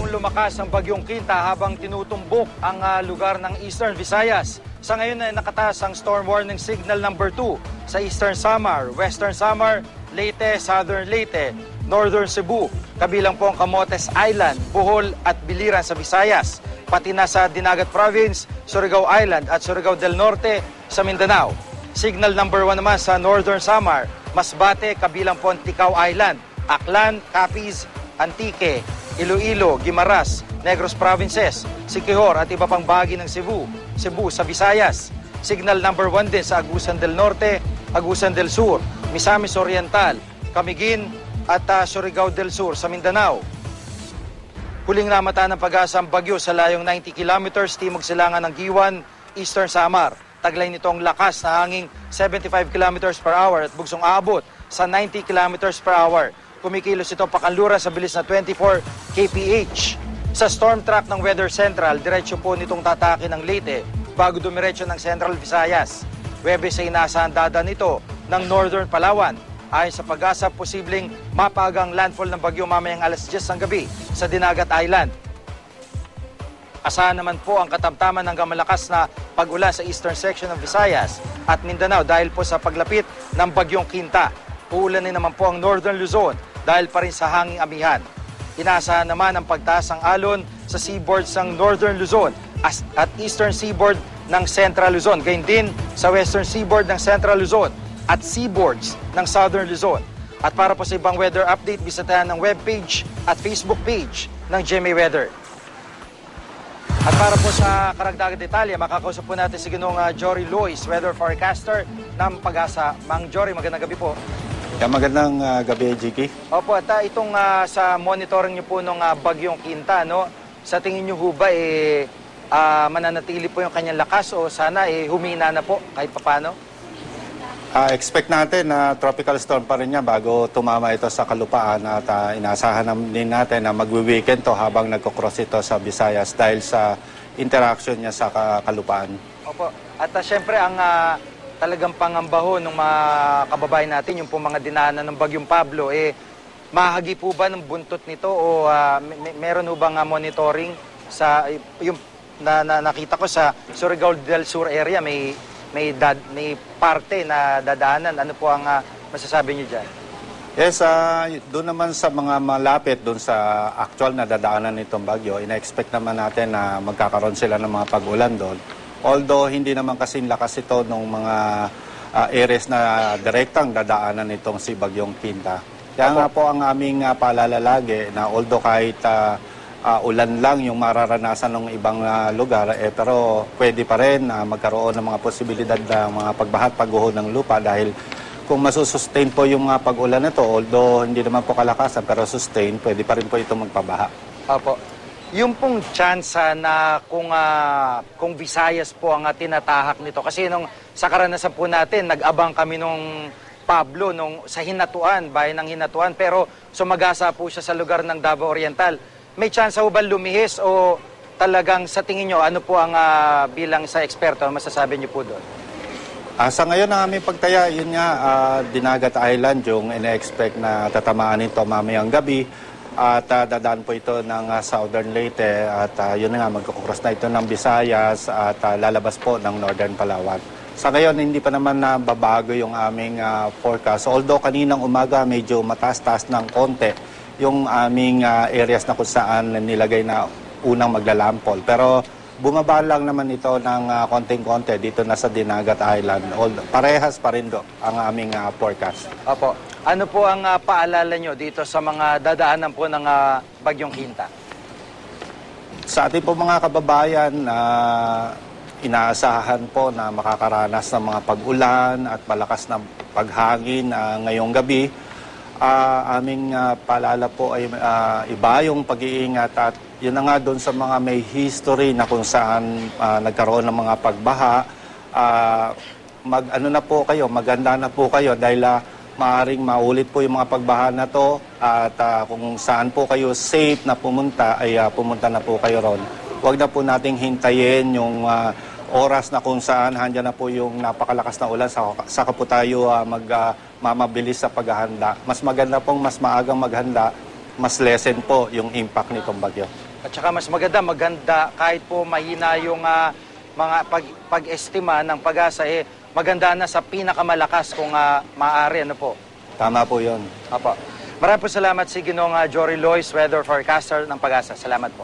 pong lumakas ang bagyong Quinta habang tinutumbok ang lugar ng Eastern Visayas. Sa ngayon ay nakataas ang storm warning signal number 2 sa Eastern Samar, Western Samar, Leyte, Southern Leyte, Northern Cebu. Kabilang po ang Camotes Island, Bohol at Biliran sa Visayas. Pati na sa Dinagat Province, Surigao Island at Surigao del Norte sa Mindanao. Signal number 1 naman sa Northern Samar, Masbate, kabilang po ang Ticao Island, Aklan, Capiz, Antique, Iloilo, Guimaras, Negros Provinces, Siquijor at iba pang bahagi ng Cebu sa Visayas. Signal number 1 din sa Agusan del Norte, Agusan del Sur, Misamis Oriental, Camiguin at Surigao del Sur sa Mindanao. Huling namataan ng pag-asa ang bagyo sa layong 90 kilometers timog silangan ng Giwan, Eastern Samar. Taglay nito ang lakas na hanging 75 kilometers per hour at bugsong aabot sa 90 kilometers per hour. Kumikilos ito pakanlura sa bilis na 24 kph. Sa storm track ng Weather Central, diretso po nitong tatake ng Leyte bago dumiretso ng Central Visayas. Webes ay inaasahan dadaan nito ng Northern Palawan. Ayon sa pag-asa, posibleng mapagang landfall ng bagyo mamayang alas 10 ng gabi sa Dinagat Island. Asahan naman po ang katamtaman hanggang malakas na pag-ulan sa eastern section ng Visayas at Mindanao dahil po sa paglapit ng bagyong Quinta. Uulanin naman po ang Northern Luzon dahil pa rin sa hanging amihan. Inaasahan naman ang pagtaas ng alon sa seaboards ng Northern Luzon at Eastern Seaboard ng Central Luzon. Gayun din sa Western Seaboard ng Central Luzon at seaboards ng Southern Luzon. At para po sa ibang weather update, bisitahan ng webpage at Facebook page ng GMA Weather. At para po sa karagdagang detalye, makakausap po natin si Ginong Jory Lois, weather forecaster ng Pag-asa. Mang Jory, magandang gabi po. Magandang gabi, Jiki. Opo, at itong sa monitoring niyo po ng bagyong Quinta, no? Sa tingin niyo ho ba, mananatili po yung kanyang lakas o sana humina na po kahit papano? Expect natin na tropical storm pa rin niya bago tumama ito sa kalupaan at inaasahan din natin na magwi-weekend to habang nagko-cross ito sa Visayas dahil sa interaction niya sa kalupaan. Opo, at syempre ang talagang pangambaho ng mga kababayan natin, yung po mga dinaanan ng Bagyong Pablo, mahagi po ba ng buntot nito o meron ho bang monitoring sa yung nakita ko sa Surigao del Sur area, may parte na dadaanan. Ano po ang masasabi niyo dyan? Yes, doon naman sa mga malapit, doon sa actual na dadaanan nitong bagyo, ina-expect naman natin na magkakaroon sila ng mga pag-ulan doon. Although hindi naman kasing lakas ito ng mga areas na direktang dadaanan nitong si Bagyong Quinta. Kaya nga po ang aming paalala lagi na although kahit ulan lang yung mararanasan ng ibang lugar, pero pwede pa rin magkaroon ng mga posibilidad ng mga pagbaha at pagguho ng lupa dahil kung masusustain po yung mga pag-ulan nito, although hindi naman po kalakasan pero sustain, pwede pa rin po ito magpabaha. Opo. Yung pong chance na kung Visayas po ang tinatahak nito, kasi sa karanasan po natin, nag-abang kami nung Pablo sa Hinatuan, bayan ng Hinatuan, pero sumagasa po siya sa lugar ng Davao Oriental. May chance ho ba lumihis o talagang sa tingin nyo, ano po ang bilang sa eksperto, masasabi nyo po doon? Sa ngayon ang aming pagtaya, yun nga, Dinagat Island yung ina-expect na tatamaan nito mamayang gabi at dadaan po ito ng Southern Leyte at yun nga, magkukross na ito ng Visayas at lalabas po ng Northern Palawan. Sa ngayon, hindi pa naman babago yung aming forecast. Although kaninang umaga medyo mataas-taas ng konti yung aming areas na kung saan nilagay na unang maglalampol. Pero bumaba lang naman ito ng konting-konti dito na sa Dinagat Island. Parehas pa rin do ang aming forecast. Opo. Ano po ang paalala nyo dito sa mga dadaanan po ng Bagyong Quinta? Sa ating po mga kababayan, inaasahan po na makakaranas ng mga pag-ulan at malakas na paghangin ngayong gabi. Aming paalala po ay iba yung pag-iingat at yun na nga doon sa mga may history na kung saan nagkaroon ng mga pagbaha, mag-ano na po kayo, maganda na po kayo dahil maaaring maulit po yung mga pagbaha na to at kung saan po kayo safe na pumunta ay pumunta na po kayo ron. Huwag na po nating hintayin yung oras na kung saan handyan na po yung napakalakas na ulan saka po tayo mamabilis sa paghahanda. Mas maganda pong mas maagang maghanda, mas lessen po yung impact nitong bagyo. At saka mas maganda kahit po mahina yung mga pag-estima ng Pag-asa, maganda na sa pinakamalakas kung maaari, ano po. Tama po yun. Opo. Maraming po salamat si Ginoong Jory Lois, weather forecaster ng Pag-asa. Salamat po.